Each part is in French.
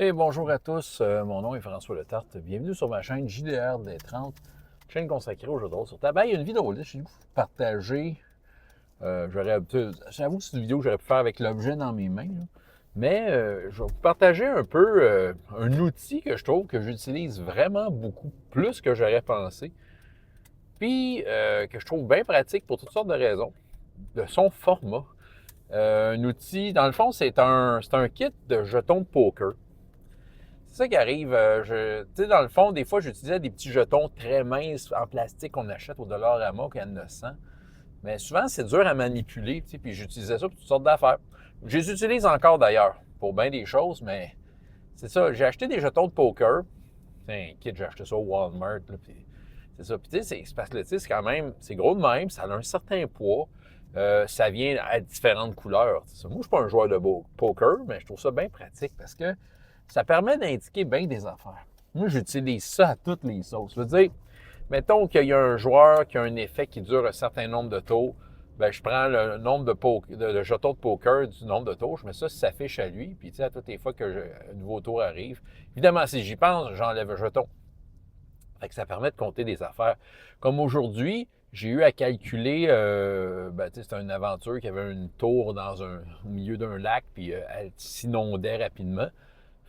Et bonjour à tous, mon nom est François Letarte. Bienvenue sur ma chaîne JDR des 30, chaîne consacrée aux jeux de rôle sur table. Il y a une vidéo là, j'ai dû vous partager. J'avoue que c'est une vidéo que j'aurais pu faire avec l'objet dans mes mains, là. Mais je vais vous partager un peu un outil que je trouve que j'utilise vraiment beaucoup plus que j'aurais pensé. Puis que je trouve bien pratique pour toutes sortes de raisons. De son format. Un outil, dans le fond, c'est un kit de jetons de poker. C'est ça qui arrive. Tu sais, dans le fond, des fois, j'utilisais des petits jetons très minces en plastique qu'on achète au Dollarama ou à 900. Mais souvent, c'est dur à manipuler, tu sais, puis j'utilisais ça pour toutes sortes d'affaires. Je les utilise encore d'ailleurs pour bien des choses, mais c'est ça. J'ai acheté des jetons de poker. C'est un kit, j'ai acheté ça au Walmart, là, puis c'est ça. Puis tu sais, c'est parce que tu sais, c'est quand même, c'est gros de même, ça a un certain poids. Ça vient à différentes couleurs. Moi, je ne suis pas un joueur de poker, mais je trouve ça bien pratique parce que ça permet d'indiquer bien des affaires. Moi, j'utilise ça à toutes les sauces. Je veux dire, mettons qu'il y a un joueur qui a un effet qui dure un certain nombre de tours, ben, je prends le nombre de jetons de poker du nombre de tours, je mets ça, ça s'affiche à lui, puis tu sais, à toutes les fois un nouveau tour arrive, évidemment, si j'y pense, j'enlève un jeton. Fait que ça permet de compter des affaires. Comme aujourd'hui, j'ai eu à calculer, c'était une aventure qui avait une tour au milieu d'un lac, puis elle s'inondait rapidement.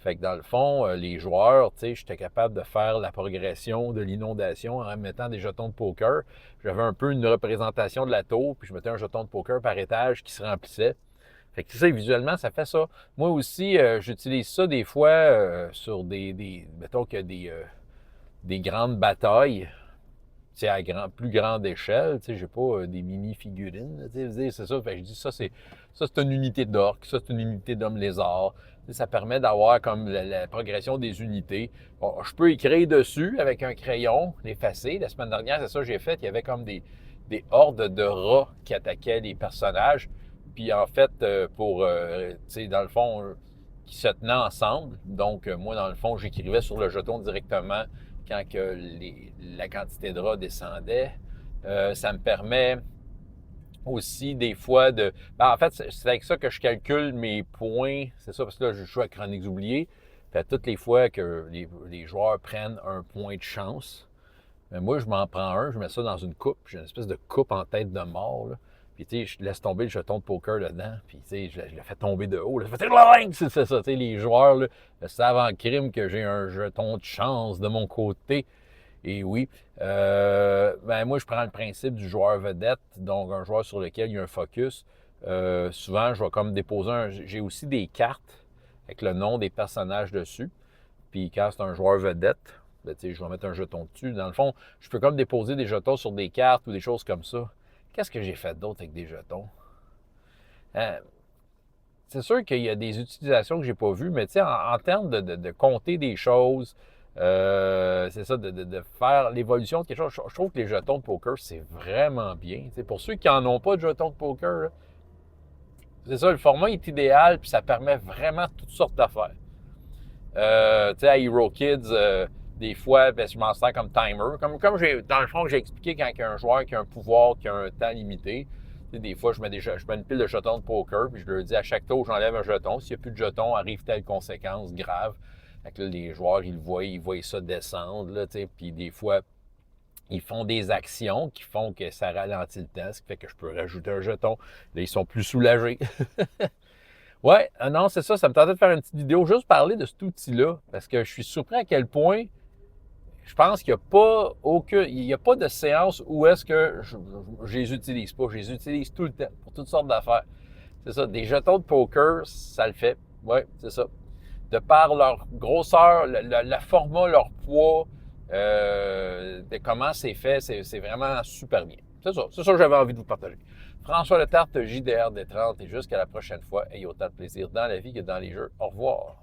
Fait que dans le fond, les joueurs, tu sais, j'étais capable de faire la progression de l'inondation en mettant des jetons de poker. J'avais un peu une représentation de la tour, puis je mettais un jeton de poker par étage qui se remplissait. Fait que tu sais, visuellement, ça fait ça. Moi aussi, j'utilise ça des fois sur mettons qu'il y a des grandes batailles, tu sais, plus grande échelle, tu sais, j'ai pas des mini-figurines, tu sais, c'est ça. Fait que je dis ça, c'est une unité d'orque, ça, c'est une unité d'homme lézard. Tu sais, ça permet d'avoir comme la progression des unités. Bon, je peux écrire dessus avec un crayon, l'effacer. La semaine dernière, c'est ça que j'ai fait. Il y avait comme des hordes de rats qui attaquaient les personnages. Puis en fait, tu sais, dans le fond, qui se tenaient ensemble. Donc, moi, dans le fond, j'écrivais sur le jeton directement quand que la quantité de rats descendait. Ça me permet aussi des fois de... Ben, en fait, c'est avec ça que je calcule mes points. C'est ça, parce que là, je joue à Chroniques oubliées. Puis à toutes les fois que les joueurs prennent un point de chance, ben moi, je m'en prends un, je mets ça dans une coupe. J'ai une espèce de coupe en tête de mort, là. Puis, tu sais, je laisse tomber le jeton de poker dedans. Puis, tu sais, je le fais tomber de haut. Là. C'est ça. Tu sais, les joueurs là, savent en crime que j'ai un jeton de chance de mon côté. Et oui, ben moi, je prends le principe du joueur vedette, donc un joueur sur lequel il y a un focus. Souvent, je vais comme déposer j'ai aussi des cartes avec le nom des personnages dessus. Puis quand c'est un joueur vedette, ben, je vais mettre un jeton dessus. Dans le fond, je peux comme déposer des jetons sur des cartes ou des choses comme ça. Qu'est-ce que j'ai fait d'autre avec des jetons? Euh, c'est sûr qu'il y a des utilisations que j'ai pas vues, mais en termes de compter des choses, c'est ça, de faire l'évolution de quelque chose, je trouve que les jetons de poker, c'est vraiment bien. T'sais, pour ceux qui n'en ont pas de jetons de poker, là, c'est ça, le format est idéal, puis ça permet vraiment toutes sortes d'affaires. Tu sais, à Hero Kids, des fois, ben, je m'en sers comme timer. Comme dans le fond, j'ai expliqué quand il y a un joueur qui a un pouvoir, qui a un temps limité. Tu sais, des fois, je mets une pile de jetons de poker, puis je leur dis à chaque tour, j'enlève un jeton. S'il n'y a plus de jetons, arrive telle conséquence grave. Fait que là, les joueurs, ils voient ça descendre, là, tu sais, puis des fois, ils font des actions qui font que ça ralentit le temps, ce qui fait que je peux rajouter un jeton. Là, ils sont plus soulagés. Ouais, non, c'est ça, ça me tentait de faire une petite vidéo, juste parler de cet outil-là, parce que je suis surpris à quel point je pense qu'il n'y a pas il n'y a pas de séance où est-ce que je les utilise pas. Je les utilise tout le temps pour toutes sortes d'affaires. C'est ça, des jetons de poker, ça le fait. Oui, c'est ça. De par leur grosseur, le format, leur poids, de comment c'est fait, c'est vraiment super bien. C'est ça que j'avais envie de vous partager. François Letarte, JDR des 30, et jusqu'à la prochaine fois, ayez autant de plaisir dans la vie que dans les jeux. Au revoir.